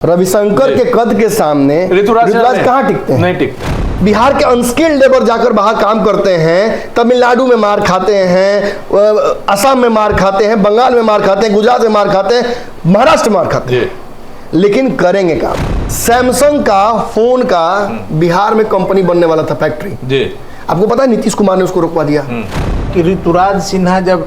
रविशंकर के कद के सामने ऋतुराज कहाँ टिकते हैं? नहीं टिकते। बिहार के अनस्किल्ड लेबर जाकर बाहर काम करते हैं, तमिलनाडु में मार खाते हैं, असम में मार खाते हैं, बंगाल में मार खाते हैं, गुजरात में मार खाते हैं, महाराष्ट्र में मार खाते हैं, लेकिन करेंगे काम। सैमसंग का फोन का बिहार में कंपनी बनने वाला था, फैक्ट्री जी। आपको पता है नीतीश कुमार ने उसको रोकवा दिया कि ऋतुराज सिन्हा जब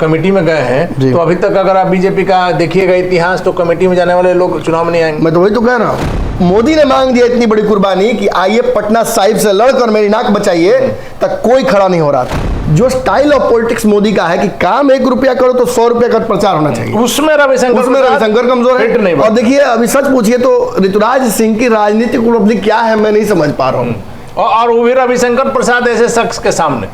कमेटी में गए हैं तो अभी तक अगर आप बीजेपी का देखिएगा इतिहास तो कमेटी में जाने वाले लोग चुनाव में नहीं आएंगे। मैं तो वही तो कह रहा हूँ, मोदी ने मांग दिया इतनी बड़ी कुर्बानी कि आइए पटना साहिब से लड़कर मेरी नाक बचाइए, तक कोई खड़ा नहीं हो रहा था। जो स्टाइल ऑफ पॉलिटिक्स मोदी का है कि काम 1 रुपया करो तो 100 रुपया का प्रचार होना चाहिए, उसमें रविशंकर कमजोर है। और देखिए अभी सच पूछिए तो ऋतुराज सिंह की राजनीतिक उपलब्धि क्या है मैं नहीं समझ पा रहा हूँ, और वो भी रविशंकर प्रसाद ऐसे शख्स के सामने।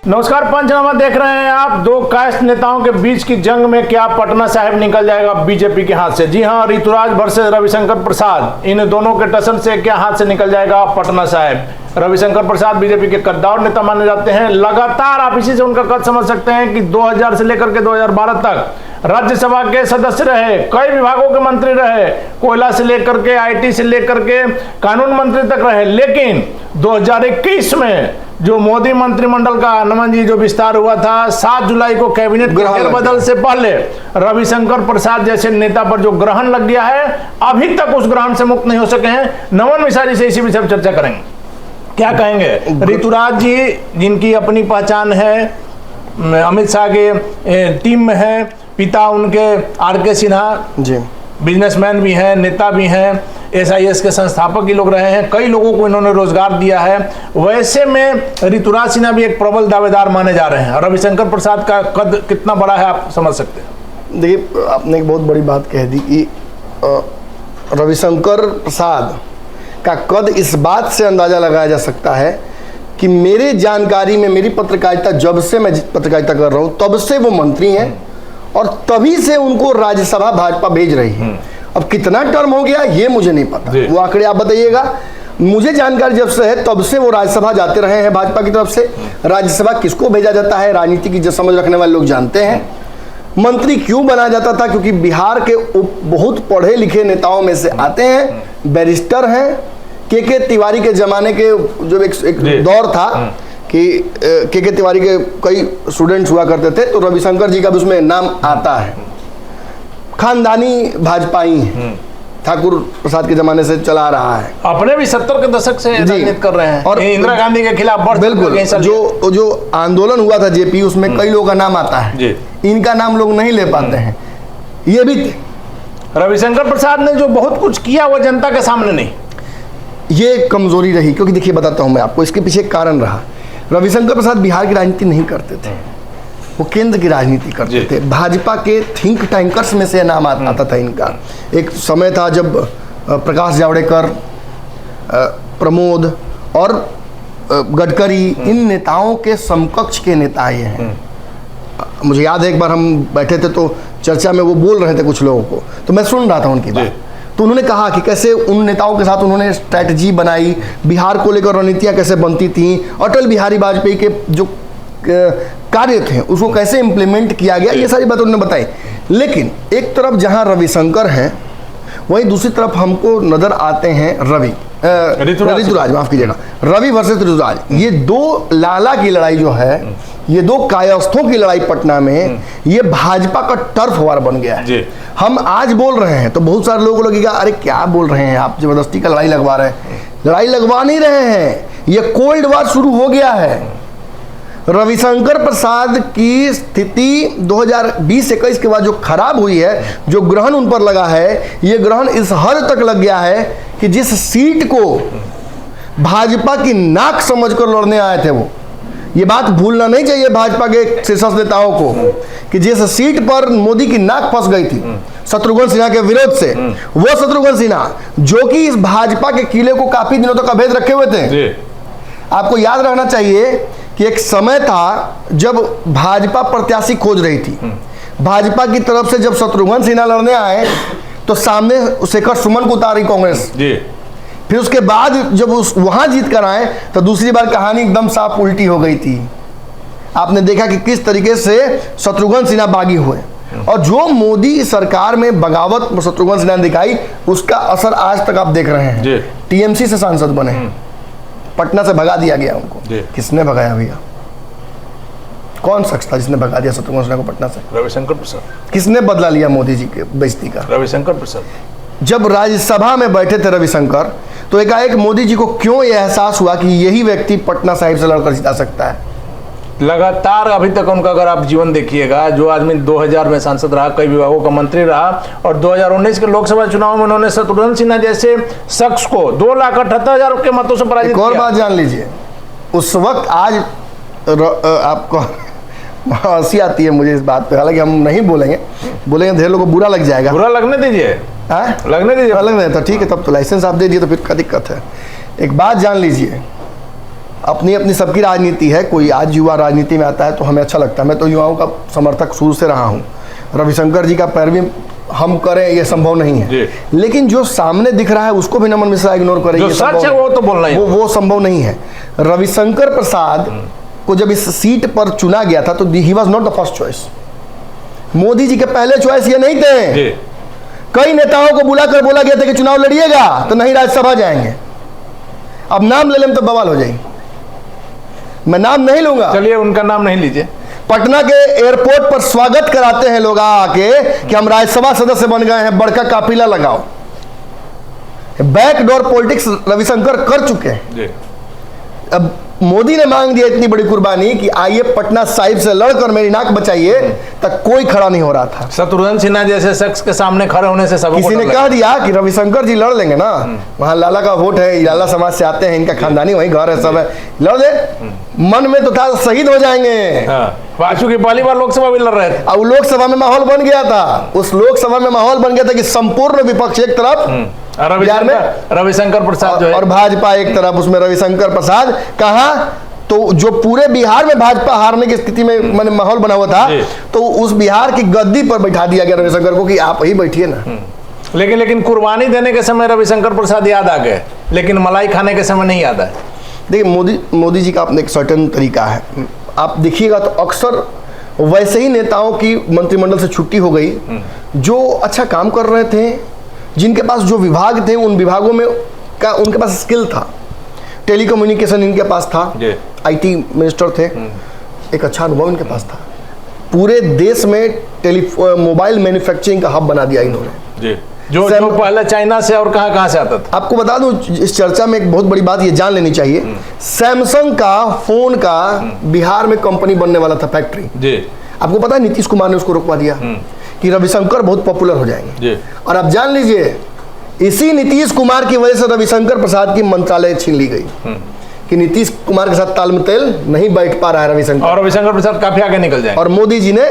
नमस्कार, पंचनामा देख रहे हैं आप। दो कास्ट नेताओं के बीच की जंग में क्या पटना साहिब निकल जाएगा बीजेपी के हाथ से? जी हां, ऋतुराज वर्सेस रविशंकर प्रसाद, इन दोनों के टसन से क्या हाथ से निकल जाएगा पटना साहिब? रविशंकर प्रसाद बीजेपी के कद्दावर नेता माने जाते हैं, लगातार आप इसी से उनका कद समझ सकते हैं कि 2000 से लेकर के 2012 तक राज्यसभा के सदस्य रहे, कई विभागों के मंत्री रहे, कोयला से लेकर के आईटी से लेकर के कानून मंत्री तक रहे। लेकिन 2021 में जो मोदी मंत्रिमंडल का नमन जी जो विस्तार हुआ था 7 जुलाई को कैबिनेट के बदल से पहले रविशंकर प्रसाद जैसे नेता पर जो ग्रहण लग गया है, अभी तक उस ग्रहण से मुक्त नहीं हो सके हैं। नमन मिसारी से इसी विषय पर चर्चा करेंगे। क्या कहेंगे ऋतुराज जी, जिनकी अपनी पहचान है, अमित शाह के टीम में है, पिता उनके आर.के. सिन्हा जी बिजनेसमैन भी हैं, नेता भी हैं, एसआईएस के संस्थापक भी लोग रहे हैं, कई लोगों को इन्होंने रोजगार दिया है। वैसे में ऋतुराज सिन्हा भी एक प्रबल दावेदार माने जा रहे हैं। रविशंकर प्रसाद का कद कितना बड़ा है आप समझ सकते हैं? देखिए आपने एक बहुत बड़ी बात कह दी कि रविशंकर प्रसाद का कद इस बात से अंदाजा लगाया जा सकता है कि मेरे जानकारी में, मेरी पत्रकारिता जब से मैं पत्रकारिता कर रहा हूँ तब से वो मंत्री हैं और तभी से उनको राज्यसभा भाजपा भेज रही है। अब कितना टर्म हो गया ये मुझे नहीं पता, वो आंकड़े आप बताइएगा। मुझे जानकारी जब से है तब से वो राज्यसभा जाते रहे हैं भाजपा की तरफ से। राज्यसभा किसको भेजा जाता है राजनीति की समझ रखने वाले लोग जानते हैं। मंत्री क्यों बनाया जाता था? क्योंकि बिहार के बहुत पढ़े लिखे नेताओं में से आते हैं, बैरिस्टर हैं। के तिवारी के जमाने के जो एक दौर था कि के तिवारी के कई स्टूडेंट्स हुआ करते थे, तो रविशंकर जी का भी उसमें नाम आता है। खानदानी भाजपाई ठाकुर प्रसाद के जमाने से चला रहा है, अपने भी 70 के दशक से राजनीति कर रहे हैं और इंदिरा गांधी के खिलाफ बिल्कुल जो आंदोलन हुआ था जेपी, उसमें कई लोगों का नाम आता है, इनका नाम लोग नहीं ले पाते हैं। ये भी रविशंकर प्रसाद ने जो बहुत कुछ किया वो जनता के सामने नहीं, ये कमजोरी रही। क्योंकि देखिए बताता हूं मैं आपको, इसके पीछे कारण रहा। रविशंकर प्रसाद बिहार की राजनीति नहीं करते थे, वो केंद्र की राजनीति करते थे। भाजपा के थिंक टैंकर्स में से नाम आता था इनका। एक समय था जब प्रकाश जावड़ेकर, प्रमोद और गडकरी, इन नेताओं के समकक्ष के नेता ये हैं। मुझे याद है एक बार हम बैठे थे तो चर्चा में वो बोल रहे थे कुछ लोगों को, तो मैं सुन रहा था उनकी बात। तो उन्होंने कहा कि कैसे उन नेताओं के साथ उन्होंने स्ट्रैटेजी बनाई, बिहार को लेकर रणनीतियाँ कैसे बनती थी, अटल बिहारी वाजपेयी के जो कार्य थे उसको कैसे इम्प्लीमेंट किया गया, ये सारी बातें उन्होंने बताई। लेकिन एक तरफ जहां रविशंकर हैं, वहीं दूसरी तरफ हमको नजर आते हैं ऋतुराज, माफ कीजिएगा, रवि वर्सेस ऋतुराज। ये दो लाला की लड़ाई जो है, ये दो कायस्थों की लड़ाई पटना में, ये भाजपा का टर्फ वार बन गया है। हम आज बोल रहे हैं तो बहुत सारे लोगों को लगेगा अरे क्या बोल रहे हैं आप, जबरदस्ती का लड़ाई लगवा रहे हैं। लड़ाई लगवा नहीं रहे हैं, ये कोल्ड वार शुरू हो गया है। रविशंकर प्रसाद की स्थिति 2020-21 के बाद जो खराब हुई है, जो ग्रहण उन पर लगा है, ये ग्रहण इस हद तक लग गया है कि जिस सीट को भाजपा की नाक समझकर लड़ने आए थे वो, ये बात भूलना नहीं चाहिए भाजपा के शीर्षस्थ नेताओं को कि जिस सीट पर मोदी की नाक फंस गई थी शत्रुघ्न सिन्हा के विरोध से, वो शत्रुघ्न सिन्हा जो कि इस भाजपा के किले को काफी दिनों तक अभेद रखे हुए थे। आपको याद रहना चाहिए कि एक समय था जब भाजपा प्रत्याशी खोज रही थी। भाजपा की तरफ से जब शत्रुघ्न सिन्हा लड़ने आए तो सामने शेखर सुमन को उतारी कांग्रेस। फिर उसके बाद जब वहां जीत कर आए तो दूसरी बार कहानी एकदम साफ उल्टी हो गई थी। आपने देखा कि किस तरीके से शत्रुघ्न सिन्हा बागी हुए, और जो मोदी सरकार में बगावत शत्रुघ्न सिन्हा ने दिखाई, उसका असर आज तक आप देख रहे हैं। टीएमसी से सांसद बने, पटना से भगा दिया गया उनको। किसने भगाया भैया? कौन शख्स था जिसने भगा दिया शत्रुघ्न सिन्हा को पटना से? रविशंकर प्रसाद। किसने बदला लिया मोदी जी के बेइज्जती का? रविशंकर प्रसाद। जब राज्यसभा में बैठे थे रविशंकर, तो एकाएक मोदी जी को क्यों यह एहसास हुआ कि यही व्यक्ति पटना साहिब से लड़कर जिता सकता है? लगातार अभी तक उनका अगर आप जीवन देखिएगा, जो आदमी 2000 में सांसद रहा, कई विभागों का मंत्री रहा, और 2019 के लोकसभा चुनाव में उन्होंने शत्रुघ्न सिन्हा जैसे शख्स को 2,78,000 के मतों से पराजित किया। एक और बात जान लीजिए, उस वक्त आज आपको हंसी आती है मुझे इस बात पे, हालांकि हम नहीं बोलेंगे ढेर लोगों को बुरा लग जाएगा। बुरा लगने दीजिए, लगने दीजिए। लगने देता, ठीक है, तब तो लाइसेंस आप दे दिए तो फिर क्या दिक्कत है? एक बात जान लीजिए, अपनी अपनी सबकी राजनीति है। कोई आज युवा राजनीति में आता है तो हमें अच्छा लगता है, मैं तो युवाओं का समर्थक शुरू से रहा हूँ। रविशंकर जी का पैरवी हम करें ये संभव नहीं है, लेकिन जो सामने दिख रहा है उसको भी नमन मिश्रा इग्नोर करें, जो सच है वो तो बोलना ही, वो संभव नहीं है। रविशंकर प्रसाद को जब इस सीट पर चुना गया था तो he was not the first choice. Modi ji के पहले चॉइस ये नहीं थे। कई नेताओं को बुलाकर बोला गया था कि चुनाव लड़िएगा तो नहीं राज्यसभा जाएंगे। अब नाम ले लें तो बवाल हो जाएगी, मैं नाम नहीं लूंगा। चलिए उनका नाम नहीं लीजिए। पटना के एयरपोर्ट पर स्वागत कराते हैं लोग आके कि हम राज्यसभा सदस्य बन गए हैं, बड़का काफिला लगाओ। बैकडोर पॉलिटिक्स रविशंकर कर चुके हैं। अब मोदी ने मांग दिया इतनी बड़ी कुर्बानी कि आइए पटना साहिब से लड़कर मेरी नाक बचाइए, तक कोई खड़ा नहीं हो रहा था। शत्रुघ्न सिन्हा जैसे शख्स के सामने खड़े होने से सब किसी ने कह दिया कि रविशंकर जी लड़ लेंगे ना, वहां लाला का वोट है, लाला समाज से आते हैं, इनका खानदानी वही घर है, सब है, लड़ दे। मन में तो था शहीद हो जाएंगे। वाशु की पहली बार लोकसभा भी लड़ रहे थे, अब लोकसभा में माहौल बन गया था। उस लोकसभा में माहौल बन गया था कि संपूर्ण विपक्ष एक तरफ रविशंकर प्रसाद जो है, और भाजपा एक तरफ, उसमें रविशंकर प्रसाद कहा, तो जो पूरे बिहार में भाजपा हारने की स्थिति में मैंने माहौल बना हुआ था, तो उस बिहार की गद्दी पर बैठा दिया गया रविशंकर को कि आप ही बैठिए ना। लेकिन कुर्बानी देने के समय रविशंकर प्रसाद याद आ गए, लेकिन मलाई खाने के समय नहीं याद आए। देखिए मोदी जी का अपना एक सर्टेन तरीका है, आप देखिएगा तो अक्सर वैसे ही नेताओं की मंत्रिमंडल से छुट्टी हो गई जो अच्छा काम कर रहे थे, जिनके पास जो विभाग थे उन विभागों में का उनके पास स्किल था। टेलीकम्युनिकेशन इनके पास था, आईटी मिनिस्टर थे, एक अच्छा अनुभव इनके पास था। पूरे देश में मोबाइल मैन्युफैक्चरिंग का हब बना दिया इन्होंने, जो पहले चाइना से और कहां से आता था। आपको बता दूं, इस चर्चा में एक बहुत बड़ी बात ये जान लेनी चाहिए, सैमसंग का फोन का बिहार में कंपनी बनने वाला था, फैक्ट्री। आपको पता है नीतीश कुमार ने उसको रोकवा दिया कि रविशंकर बहुत पॉपुलर हो जाएंगे। और आप जान लीजिए, इसी नीतीश कुमार की वजह से रविशंकर प्रसाद की मंत्रालय छीन ली गई कि नीतीश कुमार के साथ तालमेल नहीं बैठ पा रहा है रविशंकर, और रविशंकर प्रसाद काफी आगे निकल जाए। और मोदी जी ने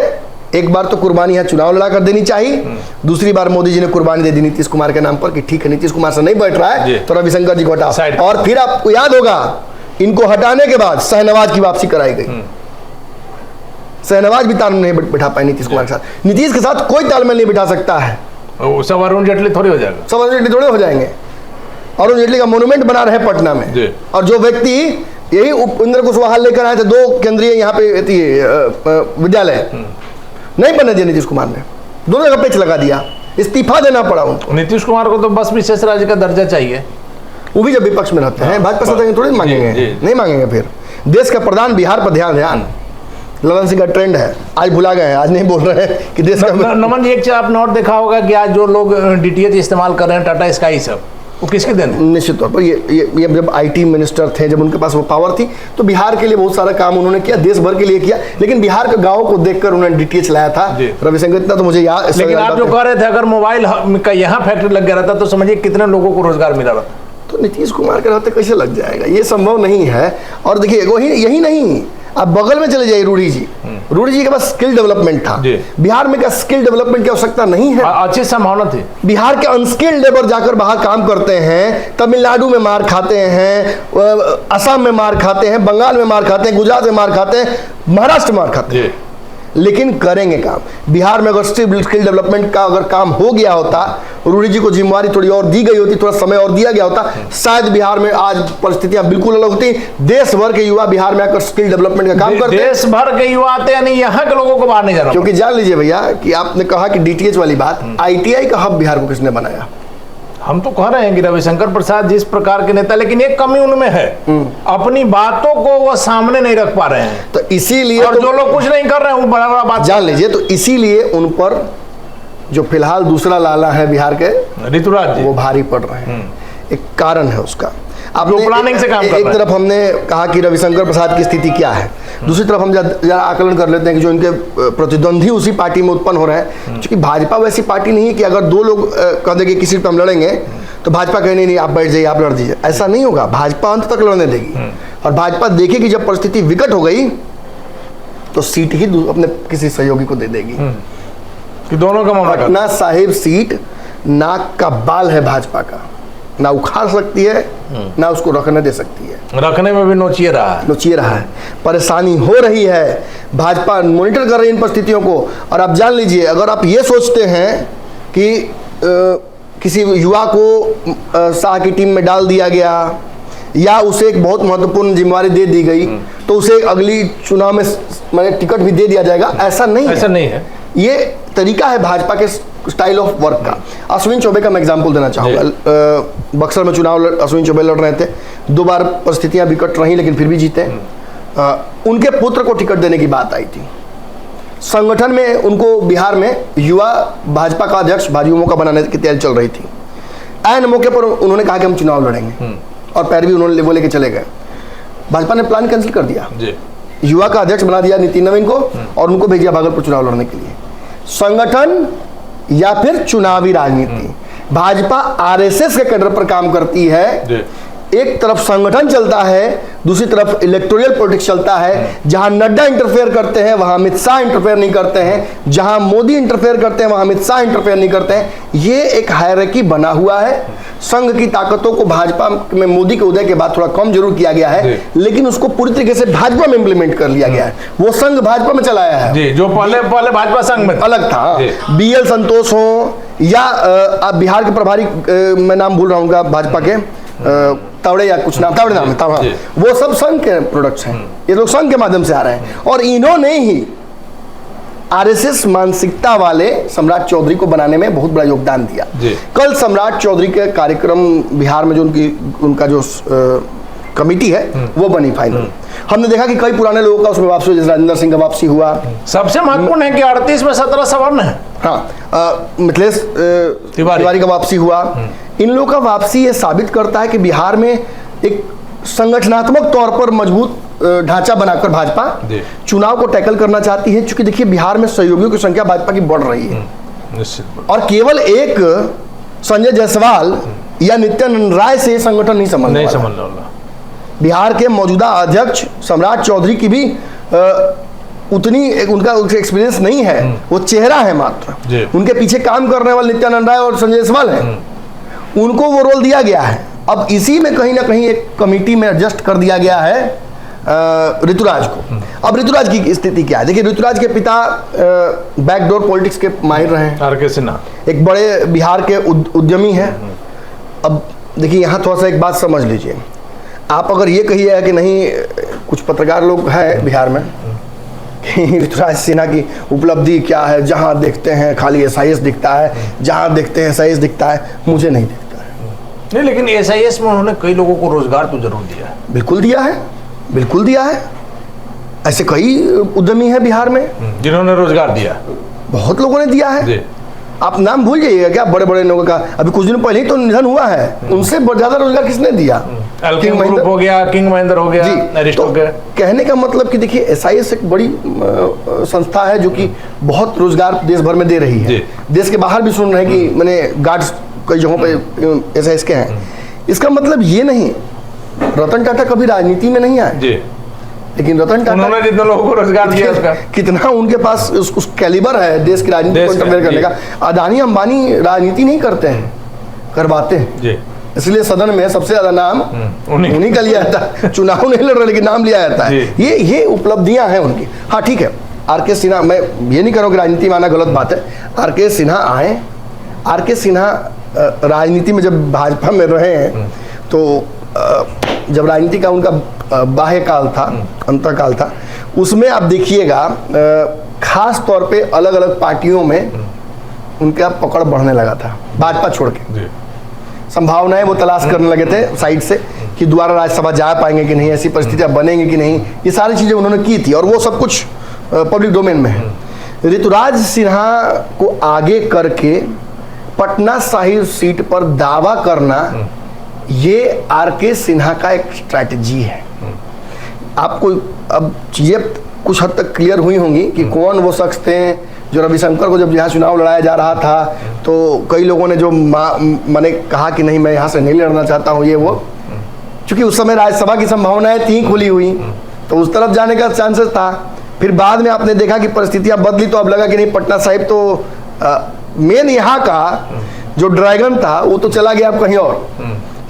एक बार तो कुर्बानी है चुनाव लड़ा कर देनी चाहिए, दूसरी बार मोदी जी ने कुर्बानी दे दी नीतीश कुमार के नाम पर कि ठीक है नीतीश कुमार से नहीं बैठ रहा है तो रविशंकर जी को हटाओ। और फिर आपको याद होगा, इनको हटाने के बाद शहनवाज की वापसी कराई गई। शहनवाज भी तालमेल नहीं बिठा पाए नीतीश कुमार के साथ। नीतीश के साथ कोई तालमेल नहीं बिठा सकता है, सब अरुण जेटली थोड़ी हो जाएगा, सब अरुण जेटली थोड़े हो जाएंगे। अरुण जेटली का मोन्यूमेंट बना रहे पटना में, और जो व्यक्ति यही उपेंद्र कुशवाहा लेकर आए थे, 2 केंद्रीय यहाँ पे विद्यालय नहीं बनने दिया नीतीश कुमार ने, दोनों जगह पेच लगा दिया, इस्तीफा देना पड़ा उनको। नीतीश कुमार को तो बस विशेष राज्य का दर्जा चाहिए, वो भी जब विपक्ष में रहते हैं। भाजपा सत्ता थोड़ी मांगेंगे, नहीं मांगेंगे। फिर देश का प्रधान बिहार पर ध्यान ललन सिंह का ट्रेंड है, आज भुला गए हैं, आज नहीं बोल रहे हैं कि देश का। नमन जी, एक चीज आपने और देखा होगा कि आज जो लोग डीटीएच इस्तेमाल कर रहे हैं, टाटा स्काई सब, वो किसके देन? निश्चित तौर पर ये जब आईटी मिनिस्टर थे, जब उनके पास वो पावर थी, तो बिहार के लिए बहुत सारा काम उन्होंने किया, देश भर के लिए किया, लेकिन बिहार के गाँव को देखकर उन्होंने डीटीएच लाया था रविशंकर। इतना तो मुझे याद। लेकिन आप जो कह रहे थे, अगर मोबाइल का यहाँ फैक्ट्री लग गया रहता तो समझिए कितने लोगों को रोजगार मिला रहता। तो नीतीश कुमार के रहते कैसे लग जाएगा, ये संभव नहीं है। और देखिए वही यही नहीं, आप बगल में चले जाइए, रूढ़ी जी के पास स्किल डेवलपमेंट था। बिहार में क्या स्किल डेवलपमेंट की आवश्यकता नहीं है? अच्छी संभावना थी। बिहार के अनस्किल्ड लेबर जाकर बाहर काम करते हैं, तमिलनाडु में मार खाते हैं, असम में मार खाते हैं, बंगाल में मार खाते हैं, गुजरात में मार खाते हैं, महाराष्ट्र में मार खाते हैं। लेकिन करेंगे काम। बिहार में अगर स्किल डेवलपमेंट का अगर काम हो गया होता, रूडी जी को जिम्मेवारी थोड़ी और दी गई होती, थोड़ा समय और दिया गया होता, शायद बिहार में आज परिस्थितियां बिल्कुल अलग होती। देश भर के युवा बिहार में आकर स्किल डेवलपमेंट का काम करते हैं। देश भर के युवा आते हैं, नहीं यहाँ के लोगों को बाहर नहीं जाना। क्योंकि जान लीजिए भैया कि आपने कहा कि डीटीएच वाली बात, आईटीआई का हब बिहार को किसने बनाया? हम तो कह रहे हैं कि रविशंकर प्रसाद जिस प्रकार के नेता, लेकिन एक कमी उनमें है, अपनी बातों को वो सामने नहीं रख पा रहे हैं। तो इसीलिए और जो लोग कुछ नहीं कर रहे हैं वो बड़ा बड़ा बात जान लीजिए, तो इसीलिए उन पर जो फिलहाल दूसरा लाला है बिहार के, ऋतुराज जी, वो भारी पड़ रहे हैं। एक कारण है उसका। आपने प्लानिंग से काम कर एक रहे हैं। तरफ हमने कहा कि रविशंकर प्रसाद की स्थिति क्या है, दूसरी तरफ हम जरा आकलन कर लेते हैं कि जो इनके प्रतिद्वंदी उसी पार्टी में उत्पन्न हो रहे हैं। क्योंकि भाजपा वैसी पार्टी नहीं है कि अगर दो लोग कह देंगे किसी पर हम लड़ेंगे तो भाजपा कहे नहीं आप बैठ जाइए, आप लड़ दीजिए, ऐसा नहीं होगा। भाजपा अंत तक लड़ने देगी और भाजपा देखेगी जब परिस्थिति विकट हो गई तो सीट ही अपने किसी सहयोगी को दे देगी। कि दोनों का मामला पटना साहिब सीट नाक का बाल है भाजपा का, ना उखाड़ सकती है ना उसको रखने दे सकती है। रखने में भी नोचिए रहा है, नोचिए रहा है, परेशानी हो रही है। भाजपा मॉनिटर कर रही है इन परिस्थितियों को। और आप जान लीजिए, अगर आप ये सोचते हैं कि किसी युवा को शाह की टीम में डाल दिया गया या उसे एक बहुत महत्वपूर्ण जिम्मेवारी दे दी गई तो उसे अगली चुनाव में मैंने टिकट भी दे दिया जाएगा, ऐसा नहीं है। ऐसा नहीं है। ये तरीका है भाजपा के स्टाइल ऑफ वर्क का। अश्विन चौबे का मैं एग्जांपल देना चाहूँगा। बक्सर में चुनाव अश्विन चौबे लड़ रहे थे, 2 बार परिस्थितियां विकट रही लेकिन फिर भी जीते। उनके पुत्र को टिकट देने की बात आई थी। संगठन में उनको बिहार में युवा भाजपा का अध्यक्ष भाजपा मौका बनाने की तैयारी चल रही थी। ऐन मौके पर उन्होंने कहा कि हम चुनाव लड़ेंगे और पैरवी उन्होंने वो लेके चले गए। भाजपा ने प्लान कैंसिल कर दिया, युवा का अध्यक्ष बना दिया नितिन नवीन को और उनको भेज दिया भागलपुर चुनाव लड़ने के लिए। संगठन या फिर चुनावी राजनीति, भाजपा आरएसएस के कैडर पर काम करती है। एक तरफ संगठन चलता है, दूसरी तरफ इलेक्टोरल पॉलिटिक्स चलता है। जहां नड्डा इंटरफेयर करते हैं वहां अमित शाह इंटरफेयर नहीं करते हैं, जहां मोदी इंटरफेयर करते हैं वहां अमित शाह इंटरफेयर नहीं करते हैं। ये एक हायरार्की बना हुआ है। संघ की ताकतों को भाजपा में मोदी के उदय के बाद थोड़ा कम जरूर किया गया है, लेकिन उसको पूरी तरीके से भाजपा में इंप्लीमेंट कर लिया गया है। वो संघ भाजपा में चलाया है जी, जो पहले भाजपा संघ में अलग था। बीएल संतोष हो या आप बिहार के प्रभारी, मैं नाम भूल रहा हूँ भाजपा के, तावड़े या कुछ नाम, तावड़े नाम है, वो सब संघ के प्रोडक्ट्स हैं। ये लोग संघ के माध्यम से आ रहे हैं और इन्होंने ही आरएसएस मानसिकता वाले सम्राट चौधरी को बनाने में बहुत बड़ा योगदान दिया। कल सम्राट चौधरी के कार्यक्रम बिहार में जो उनका जो कमिटी है वो बनी फाइनल। हमने देखा कि कई पुराने लोगों का उसमें वापसी हुई, जैसे राजेंद्र सिंह का वापसी हुआ। सबसे महत्वपूर्ण है कि 38 में 17 सवर्ण है। हाँ, मिथिलेश तिवारी का वापसी हुआ। इन लोगों का वापसी ये साबित करता है कि बिहार में एक संगठनात्मक तौर पर मजबूत ढांचा बनाकर भाजपा चुनाव को टैकल करना चाहती है। क्योंकि देखिए बिहार में सहयोगियों की संख्या भाजपा की बढ़ रही है और केवल एक संजय जायसवाल या नित्यानंद राय से संगठन नहीं संभलने वाला। बिहार के मौजूदा अध्यक्ष सम्राट चौधरी की भी उतनी उनका एक्सपीरियंस नहीं है, वो चेहरा है मात्र। उनके पीछे काम करने वाले नित्यानंद राय और संजय जायसवाल हैं, उनको वो रोल दिया गया है। अब इसी में कहीं ना कहीं एक कमेटी में एडजस्ट कर दिया गया है ऋतुराज को। अब ऋतुराज की स्थिति क्या है? देखिए, ऋतुराज के पिता बैकडोर पॉलिटिक्स के माहिर रहे हैं, आर के सिन्हा एक बड़े बिहार के उद्यमी हैं। अब देखिए यहाँ थोड़ा सा एक बात समझ लीजिए, आप अगर ये कहिए कि नहीं, कुछ पत्रकार लोग हैं बिहार में कि ऋतुराज सिन्हा की उपलब्धि क्या है, जहां देखते हैं खाली एसआईएस दिखता है, जहां देखते हैं एसआईएस दिखता है, मुझे नहीं दिखता है। नहीं, लेकिन एसआईएस में उन्होंने कई लोगों को रोजगार तो जरूर दिया है। बिल्कुल दिया है, बिल्कुल दिया है। ऐसे कई उद्यमी हैं बिहार में जिन्होंने रोजगार दिया, बहुत लोगों ने दिया है। आप नाम भूल जाइएगा क्या, बड़े बड़े लोगों का। अभी कुछ दिन पहले ही तो निधन हुआ है, उनसे ज्यादा रोजगार किसने दिया? किंग महिंद्र हो गया, किंग महिंद्र हो गया, तो कहने का मतलब कि देखिए एसआईएस एक बड़ी संस्था है जो कि बहुत रोजगार देश भर में दे रही है। देश के बाहर भी सुन रहे हैं कि मैंने गार्ड्स कई जगहों पे एसआईएस के हैं। इसका मतलब ये नहीं, रतन टाटा कभी राजनीति में नहीं आए, लेकिन रतन टाटा उन्होंने जितने लोगों को रोजगार दिया उसका कितना उनके पास उस कैलिबर है देश की राजनीति को इंटरफेयर करने का। अदानी अंबानी राजनीति नहीं करते हैं, करवाते हैं। इसलिए सदन में सबसे ज्यादा नाम उन्हीं का लिया जाता है। चुनाव नहीं लड़ रहे लेकिन नाम लिया जाता है। ये उपलब्धियां हैं उनकी। हाँ ठीक है, आर.के. सिन्हा, मैं ये नहीं कह रहा हूँ कि राजनीति में आना गलत बात है, आर.के. सिन्हा आए, आर.के. सिन्हा राजनीति में जब भाजपा में रहे हैं तो जब राजनीति का उनका बाह्य काल था, अंतकाल था, उसमें आप देखिएगा खास तौर पे अलग अलग पार्टियों में उनका पकड़ बढ़ने लगा था, भाजपा छोड़ के संभावनाएं वो तलाश करने लगे थे साइड से कि दोबारा राज्यसभा जा पाएंगे कि नहीं, ऐसी परिस्थितियां बनेंगी कि नहीं, ये सारी चीजें उन्होंने की थी और वो सब कुछ पब्लिक डोमेन में है। ऋतुराज सिन्हा को आगे करके पटना साहिब सीट पर दावा करना ये आर.के. सिन्हा का एक स्ट्रैटेजी है। आपको अब चीजें कुछ हद तक क्लियर हुई होंगी कि कौन वो शख्स थे जो रविशंकर को जब यहाँ चुनाव लड़ाया जा रहा था तो कई लोगों ने जो मैंने कहा कि नहीं मैं यहाँ से नहीं लड़ना चाहता हूँ, ये वो, क्योंकि उस समय राज्यसभा की संभावनाएं थी खुली हुई तो उस तरफ जाने का चांसेस था। फिर बाद में आपने देखा कि परिस्थितियां बदली तो अब लगा कि नहीं, पटना साहिब तो मेन यहाँ का जो ड्रैगन था वो तो चला गया अब कहीं और,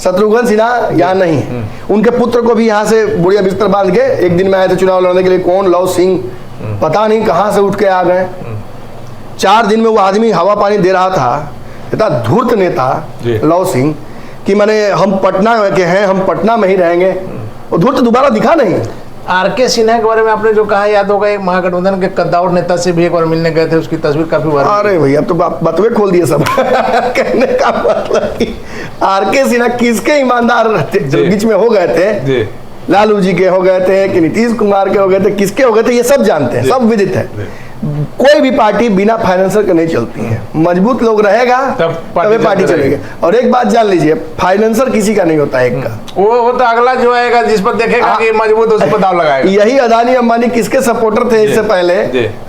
शत्रुघ्न सिन्हा यहाँ नहीं है। उनके पुत्र को भी यहाँ से बुढ़िया बिस्तर बांध के एक दिन में आए थे चुनाव लड़ने के लिए, कौन लव सिंह पता नहीं कहाँ से उठ के आ गए। 4 दिन में वो आदमी हवा पानी दे रहा था, इतना धूर्त नेता लव सिंह कि माने हम पटना के हैं, हम पटना में ही रहेंगे, वो धूर्त दोबारा दिखा नहीं। आर.के. सिन्हा के बारे में आपने जो कहा याद होगा, एक महागठबंधन के कद्दावर नेता से भी एक बार मिलने गए थे, उसकी तस्वीर काफी वायरल। अरे भैया अब तो बतवे खोल दिए सब कहने का मतलब कि आर.के. सिन्हा किसके ईमानदार बीच में हो गए थे, लालू जी के हो गए थे कि नीतीश कुमार के हो गए थे, किसके हो गए थे, ये सब जानते हैं, सब विदित है। कोई भी पार्टी बिना फाइनेंसर के नहीं चलती है, मजबूत लोग रहेगा तभी पार्टी चलेगी। और एक बात जान लीजिए, फाइनेंसर किसी का नहीं होता एक का, वो तो अगला जो आएगा जिस पर देखेगा कि मजबूत उस पर दाव लगाएगा। यही अदानी अंबानी किसके सपोर्टर थे इससे पहले,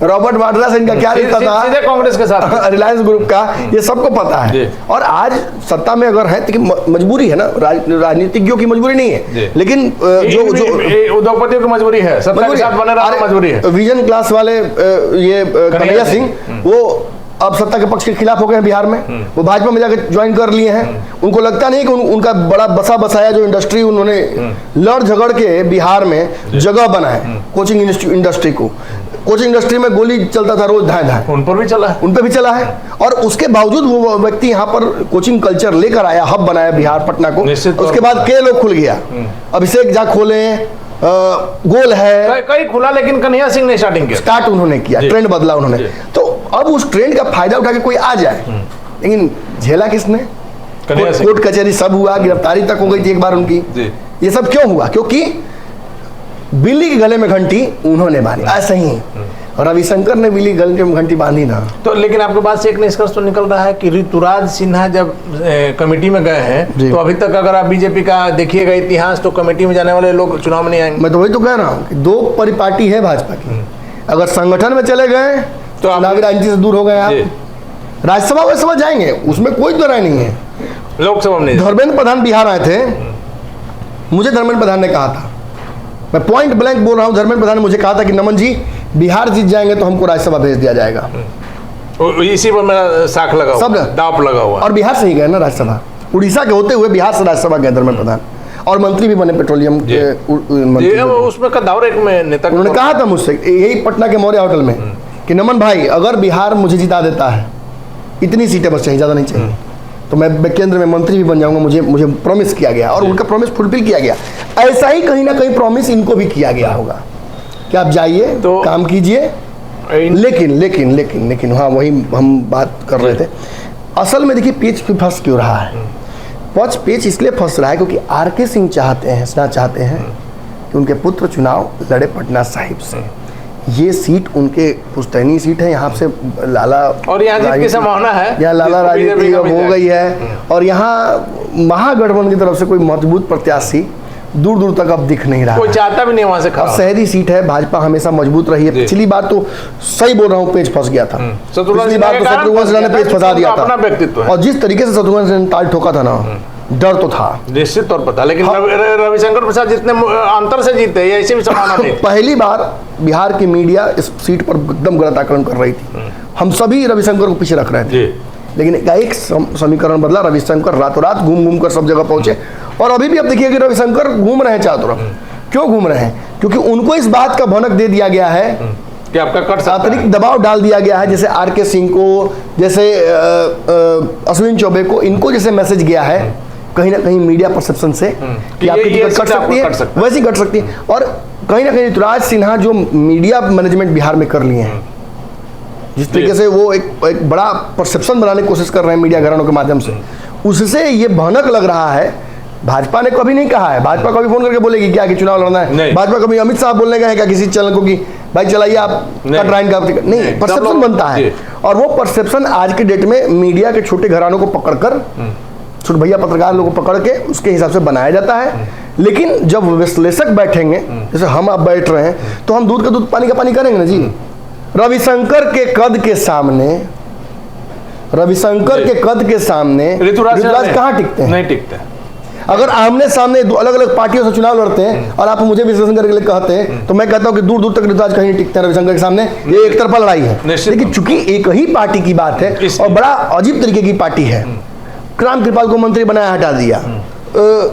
रॉबर्ट वाड्रा से इनका क्या रिश्ता था, सीधे कांग्रेस के साथ, रिलायंस ग्रुप का, ये सबको पता है। और आज सत्ता में अगर है तो मजबूरी है ना, राजनीतिज्ञों की मजबूरी नहीं है, लेकिन जो उद्योगपतियों की मजबूरी है, सत्ता के साथ बने रहना मजबूरी है। विजन क्लास वाले ये कन्हैया सिंह वो अब सत्ता के पक्ष के खिलाफ हो गए हैं बिहार में, वो भाजपा में जाकर ज्वाइन कर लिए हैं। उनको लगता नहीं कि उनका बड़ा बसा बसाया जो इंडस्ट्री उन्होंने लड़ झगड़ के बिहार में जगह बनाए, कोचिंग इंडस्ट्री को, कोचिंग इंडस्ट्री में गोली चलता था रोज धाए धाए, उन पर भी चला है, उन पर भी चला है। और उसके बावजूद वो व्यक्ति यहाँ पर कोचिंग कल्चर लेकर आया, हब बनाया बिहार पटना को। उसके बाद के लोग खुल गया, अभिषेक जा खोले, गोल है कई खुला, लेकिन कन्हैया सिंह ने स्टार्ट उन्होंने किया, ट्रेंड बदला उन्होंने। तो अब उस ट्रेंड का फायदा उठा के कोई आ जाए, लेकिन झेला किसने, कोर्ट कचहरी सब हुआ, गिरफ्तारी तक हो गई थी एक बार उनकी। ये सब क्यों हुआ, क्योंकि बिल्ली के गले में घंटी उन्होंने बांधी। ऐसा ही रविशंकर ने बिल्ली गले में घंटी बांधी ना। तो लेकिन आपके पास से एक निष्कर्ष तो निकल रहा है कि ऋतुराज सिन्हा जब कमेटी में गए हैं तो अभी तक अगर आप बीजेपी का देखिएगा इतिहास तो कमेटी में जाने वाले लोग चुनाव में नहीं आएंगे। मैं तो वही तो कह रहा हूँ कि 2 परिपाटी है भाजपा की, अगर संगठन में चले गए तो चुनावी राजनीति से दूर हो गए आप, राज्यसभा वायसभा जाएंगे उसमें कोई तो राय नहीं है, लोकसभा में। धर्मेंद्र प्रधान बिहार आए थे, मुझे धर्मेंद्र प्रधान ने कहा था, मैं पॉइंट ब्लैंक बोल रहा हूँ, धर्मेंद्र प्रधान ने मुझे कहा था कि नमन जी बिहार जीत जाएंगे तो हमको राज्यसभा भेज दिया जाएगा। इसी पर मेरा साख लगा सब दांव लगा हुआ, और बिहार से ही गए ना राज्यसभा, उड़ीसा के होते हुए बिहार से राज्यसभा गए धर्मेंद्र प्रधान, और मंत्री भी बने पेट्रोलियम के। उसमें कद्दावर एक नेता उन्होंने कहा था मुझसे यही पटना के मौर्य होटल में कि नमन भाई अगर बिहार मुझे जिता देता है, इतनी सीटें बस चाहिए, ज़्यादा नहीं चाहिए, तो मैं केंद्र में मंत्री भी बन जाऊंगा, मुझे प्रॉमिस किया गया और उनका प्रॉमिस फुलफिल किया गया। ऐसा ही कहीं ना कहीं प्रॉमिस इनको भी किया गया होगा कि आप जाइए तो काम कीजिए, लेकिन लेकिन लेकिन लेकिन हाँ वही हम बात कर रहे थे। असल में देखिए पेच पे फंस क्यों रहा है, पेच इसलिए फंस रहा है क्योंकि आर.के. सिंह चाहते हैं कि उनके पुत्र चुनाव लड़े पटना साहिब से। ये सीट उनके पुश्तैनी सीट है, यहाँ से लाला और यहाँ जीत की संभावना है, यहाँ लाला राजनीति हो गई है, और यहाँ महागठबंधन की तरफ से कोई मजबूत प्रत्याशी दूर दूर तक अब दिख नहीं रहा, कोई चाहता भी नहीं वहां से। और शहरी सीट है, भाजपा हमेशा मजबूत रही है। पिछली बार तो सही बोल रहा हूँ, पेच फंस गया था, पिछली बार तो शत्रुघ्न सिन्हा ने पेच फंसा दिया था, और जिस तरीके से शत्रुघ्न सिन्हा ने ताल ठोका था ना, डर तो था निश्चित तौर पर था, लेकिन रविशंकर प्रसाद जितने अंतर से जीते ऐसी भी संभावना नहीं। पहली बार बिहार की मीडिया इस सीट पर एकदम गलत आकलन कर रही थी, हम सभी रविशंकर को पीछे रख रहे थे, लेकिन एक समीकरण बदला, रविशंकर रातों रात घूम कर सब जगह पहुंचे। और अभी भी अब देखिए कि रविशंकर घूम रहे हैं चारों तरफ। क्यों घूम रहे हैं? क्योंकि उनको इस बात का भनक दे दिया गया है कि आपका कट सकता है। अतिरिक्त दबाव डाल दिया गया है, जैसे आर.के. सिंह को, जैसे अश्विन चौबे को, इनको जैसे मैसेज गया है कहीं ना कहीं मीडिया परसेप्शन से कि आपकी टिकट कट सकती है, वैसी कट सकती है। और कहीं ना कहीं ऋतुराज सिन्हा जो मीडिया मैनेजमेंट बिहार में कर लिए हैं, जिस तरीके से वो एक बड़ा परसेप्शन बनाने की कोशिश कर रहे हैं मीडिया घरानों के माध्यम से, उससे ये भनक लग रहा है। भाजपा ने कभी नहीं कहा है, भाजपा कभी फोन करके बोलेगी क्या कि चुनाव लड़ना है? भाजपा कभी अमित शाह बोलने गए हैं क्या किसी चैनल को कि भाई चलाइए आप कट लाइन का टिकट? नहीं, परसेप्शन बनता है। और वो परसेप्शन आज के डेट में मीडिया के छोटे घरानों को पकड़कर, छोटे भैया पत्रकार लोगों को पकड़ के उसके हिसाब से बनाया जाता है। लेकिन जब विश्लेषक बैठेंगे, जैसे हम आप बैठ रहे हैं, तो हम दूध का दूध पानी का पानी करेंगे ना जी। रविशंकर के कद के सामने, रविशंकर के कद के सामने ऋतुराज कहाँ टिकते हैं? नहीं टिकते। अगर आमने सामने दो अलग अलग पार्टियों से चुनाव लड़ते हैं और आप मुझे विश्लेषण करके कहते हैं, तो मैं कहता हूं कि दूर दूर तक ऋतुराज कहीं नहीं टिकते हैं रविशंकर के सामने। ये एक तरफा लड़ाई है। लेकिन चूंकि एक ही पार्टी की बात है और बड़ा अजीब तरीके की पार्टी है, राम कृपाल को मंत्री बनाया, हटा दिया।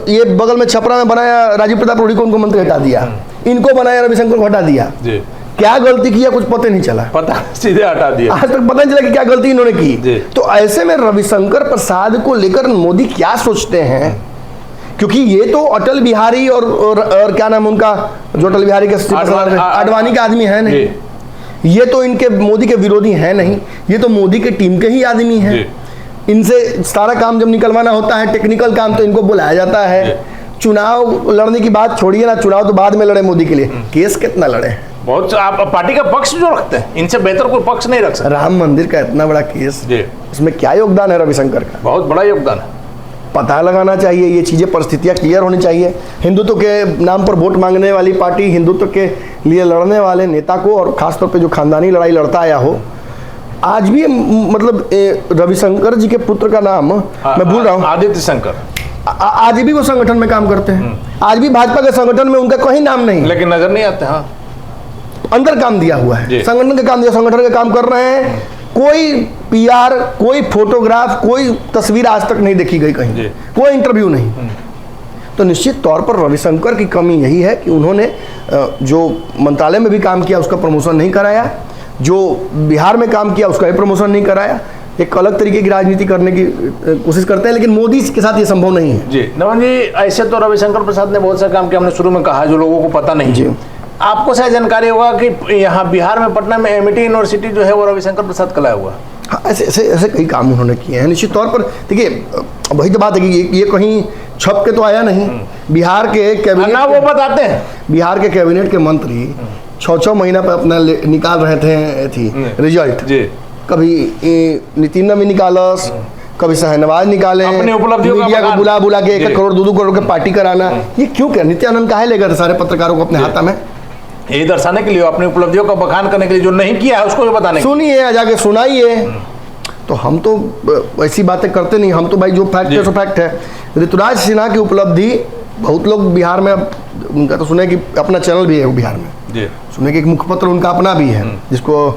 ये बगल में छपरा में बनाया राजीव प्रताप रूडी को, उनको मंत्री हटा दिया। इनको बनाया रविशंकर को हटा दिया। क्या गलती किया कुछ पता नहीं चला, पता सीधे हटा दिया। आज तक पता नहीं चला कि क्या गलती इन्होंने की। तो ऐसे में रविशंकर प्रसाद को लेकर मोदी क्या सोचते हैं? क्योंकि ये तो अटल बिहारी और क्या नाम उनका, जो अटल बिहारी के आडवाणी का आदमी है नहीं, ये तो इनके मोदी के विरोधी है नहीं, ये तो मोदी के टीम के ही आदमी हैं। इनसे सारा काम जब निकलवाना होता है, टेक्निकल काम, तो इनको बुलाया जाता है। चुनाव लड़ने की बात छोड़िए ना, चुनाव तो बाद में लड़े मोदी के लिए, केस कितना लड़े? बहुत। आप पार्टी का पक्ष जो रखते हैं, इनसे बेहतर कोई पक्ष नहीं रख सकते। राम मंदिर का इतना बड़ा केस, इसमें क्या योगदान है रविशंकर का? बहुत बड़ा योगदान है। पता लगाना चाहिए, ये चीज़ें, परिस्थितियाँ क्लियर होनी चाहिए। हिंदुत्व के नाम पर वोट मांगने वाली पार्टी, हिंदुत्व के लिए लड़ने वाले नेता को, और खासतौर पे जो खानदानी लड़ाई लड़ता आया हो, आज भी मतलब रविशंकर जी के पुत्र का नाम मैं भूल रहा हूँ, आदित्य शंकर, आज भी वो संगठन में काम करते हैं। आज भी भाजपा के संगठन में उनका कहीं नाम नहीं, लेकिन नजर नहीं आते। हाँ, अंदर काम दिया हुआ है, संगठन का काम दिया, संगठन का काम कर रहे हैं। कोई पीआर, कोई फोटोग्राफ, कोई तस्वीर आज तक नहीं देखी गई कहीं, कोई इंटरव्यू नहीं। तो निश्चित तौर पर रविशंकर की कमी यही है कि उन्होंने जो मंत्रालय में भी काम किया उसका प्रमोशन नहीं कराया, जो बिहार में काम किया उसका भी प्रमोशन नहीं कराया। एक अलग तरीके की राजनीति करने की कोशिश करते हैं, लेकिन मोदी के साथ ये संभव नहीं है। जी नमन जी, ऐसे तो रविशंकर प्रसाद ने बहुत सारे काम किया, हमने शुरू में कहा, जो लोगों को पता नहीं। जी, आपको शायद जानकारी होगा कि यहाँ बिहार में पटना में एमआईटी यूनिवर्सिटी जो है वो रविशंकर प्रसाद का लाया हुआ। हाँ, ऐसे कई काम उन्होंने किए हैं। निश्चित तौर पर देखिए, वही तो बात है कि ये कहीं छप के तो आया नहीं। बिहार के कैबिनेट, वो बताते हैं, बिहार के कैबिनेट के मंत्री 6-6 महीना पर अपना निकाल रहे थे रिजल्ट। कभी नीतिन ने भी निकालस, कभी शहनवाज निकाले, अपनी उपलब्धियों मीडिया को बुला के 1 करोड़ 2 करोड़ के पार्टी कराना। ये क्यों क्या नित्यानंद काहे ले गए सारे पत्रकारों को अपने हाथ में? ये दर्शाने के लिए, अपनी उपलब्धियों का बखान करने के लिए, जो नहीं किया है उसको भी बताने। सुनिए, जाके सुनाइए। तो हम तो ऐसी बातें करते नहीं, हम तो भाई जो फैक्ट है सो फैक्ट है। ऋतुराज सिन्हा की उपलब्धि, बहुत लोग बिहार में, उनका तो सुने कि अपना चैनल भी है बिहार में, सुने कि एक मुखपत्र उनका अपना भी है, जिसको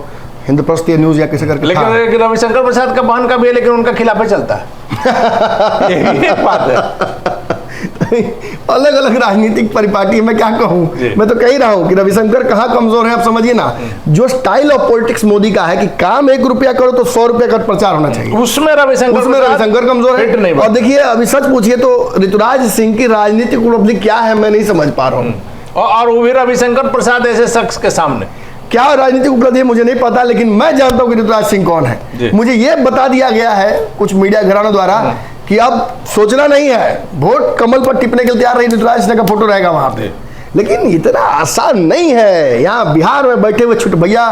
हिंदुप्रस्थ न्यूज या किसी करके, लेकिन रविशंकर प्रसाद का बहन का भी है, लेकिन उनका खिलाफ चलता है। यही बात है। अलग अलग राजनीतिक परिपाटी में क्या कहूँ, मैं तो कह ही रहा हूँ कि रविशंकर कहाँ कमजोर है। आप समझिए ना, जो स्टाइल ऑफ पॉलिटिक्स मोदी का है कि काम 1 रुपया करो तो 100 रुपया का प्रचार होना चाहिए, उसमें रविशंकर कमजोर है। और देखिए, अभी सच पूछिए तो ऋतुराज सिंह की राजनीतिक उपलब्धि क्या है, मैं नहीं समझ पा रहा हूँ। और वो भी रविशंकर प्रसाद ऐसे शख्स के सामने क्या राजनीतिक उपलब्धि है मुझे नहीं पता, लेकिन मैं जानता हूँ कि ऋतुराज सिंह कौन है। मुझे ये बता दिया गया है कुछ मीडिया घरानों द्वारा कि अब सोचना नहीं है, वोट कमल पर टिपने के लिए तैयार रही, ऋतुराज सिन्हा का फोटो रहेगा वहां पे। लेकिन इतना आसान नहीं है। यहाँ बिहार में बैठे हुए छोटे भैया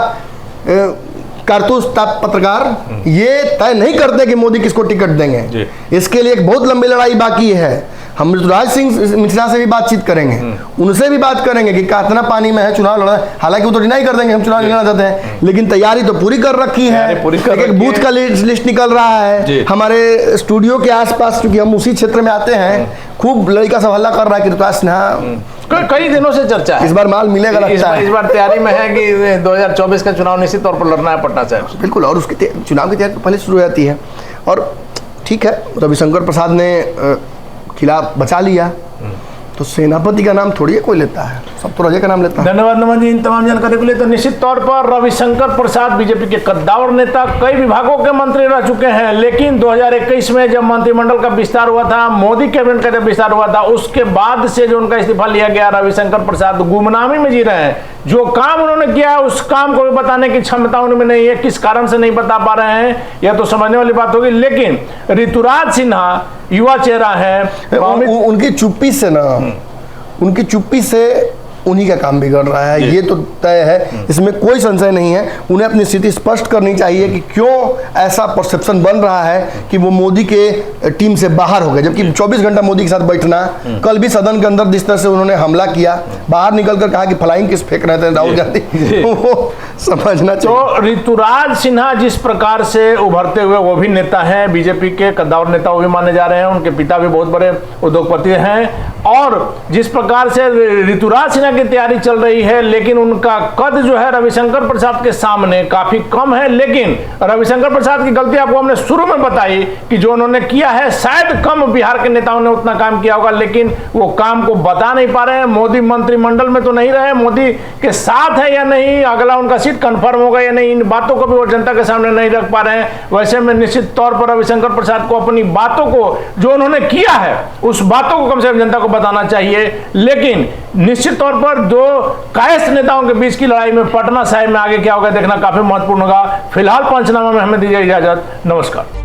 कारतूस पत्रकार ये तय नहीं करते कि मोदी किसको टिकट देंगे। इसके लिए एक बहुत लंबी लड़ाई बाकी है। हम ऋतुराज सिंह मिश्रा से भी बातचीत करेंगे, उनसे भी बात करेंगे कि कितना पानी में है चुनाव लड़ना। हालांकि वो तो डिनाई कर देंगे हम चुनाव लड़ना चाहते हैं, लेकिन तैयारी तो पूरी कर रखी है। एक बूथ का लिस्ट निकल रहा है हमारे स्टूडियो के आसपास, क्योंकि हम उसी क्षेत्र में आते हैं। खूब लड़का सब हल्ला कर रहा है कि ऋतुराज सिन्हा कई दिनों से चर्चा है, इस बार माल मिलेगा लगता है। इस बार तैयारी में है कि 2024 का चुनाव निश्चित तौर पर लड़ना है पटना साहब। बिल्कुल, और उसकी चुनाव की तैयारी तो पहले शुरू हो जाती है। और ठीक है, रविशंकर प्रसाद ने खिलाफ बचा लिया, तो सेनापति का नाम थोड़ी है कोई लेता है, सब तो राजा का नाम लेता है। धन्यवाद नमन जी इन तमाम जानकारी के लिए। तो निश्चित तौर पर रविशंकर प्रसाद बीजेपी के कद्दावर नेता, कई विभागों के मंत्री रह चुके हैं, लेकिन 2021 में जब मंत्रिमंडल का विस्तार हुआ था, मोदी कैबिनेट का जब विस्तार हुआ था, उसके बाद से जो उनका इस्तीफा लिया गया, रविशंकर प्रसाद गुमनामी में जी रहे हैं। जो काम उन्होंने किया उस काम को भी बताने की क्षमता उनमें नहीं है, किस कारण से नहीं बता पा रहे हैं यह तो समझने वाली बात होगी। लेकिन ऋतुराज सिन्हा युवा चेहरा है, उनकी चुप्पी से ना, उनकी चुप्पी से उन्हीं का काम बिगड़ रहा है, ये तो तय है, इसमें कोई संशय नहीं है। उन्हें अपनी स्थिति स्पष्ट करनी चाहिए कि क्यों ऐसा परसेप्शन बन रहा है कि वो मोदी के टीम से बाहर हो गए, जबकि 24 घंटा मोदी के साथ बैठना। कल भी सदन के अंदर जिस तरह से उन्होंने हमला किया, बाहर निकलकर कहा कि फ्लाइंग किस फेंक रहे थे राहुल गांधी, वो समझना चाहिए। तो ऋतुराज सिन्हा जिस प्रकार से उभरते हुए वो भी नेता हैं, बीजेपी के कद्दावर नेता वो भी माने जा रहे हैं, उनके पिता भी बहुत बड़े उद्योगपति हैं, और जिस प्रकार से ऋतुराज सिन्हा की तैयारी चल रही है, लेकिन उनका कद जो है रविशंकर प्रसाद के सामने काफी कम है। लेकिन रविशंकर प्रसाद की गलती आपको हमने शुरू में बताई कि जो उन्होंने किया है, शायद कम बिहार के नेताओं ने उतना काम किया होगा, लेकिन वो काम को बता नहीं पा रहे हैं। मोदी मंत्रिमंडल में तो नहीं रहे, मोदी के साथ है या नहीं, अगला उनका सीट कंफर्म होगा या नहीं, इन बातों को भी वो जनता के सामने नहीं रख पा रहे हैं। वैसे में निश्चित तौर पर रविशंकर प्रसाद को अपनी बातों को, जो उन्होंने किया है उस बातों को कम से कम जनता को बताना चाहिए। लेकिन निश्चित तौर पर दो कायस्थ नेताओं के बीच की लड़ाई में पटना साहिब में आगे क्या होगा देखना काफी महत्वपूर्ण होगा। फिलहाल पंचनामा में हमें दीजिए इजाजत, नमस्कार।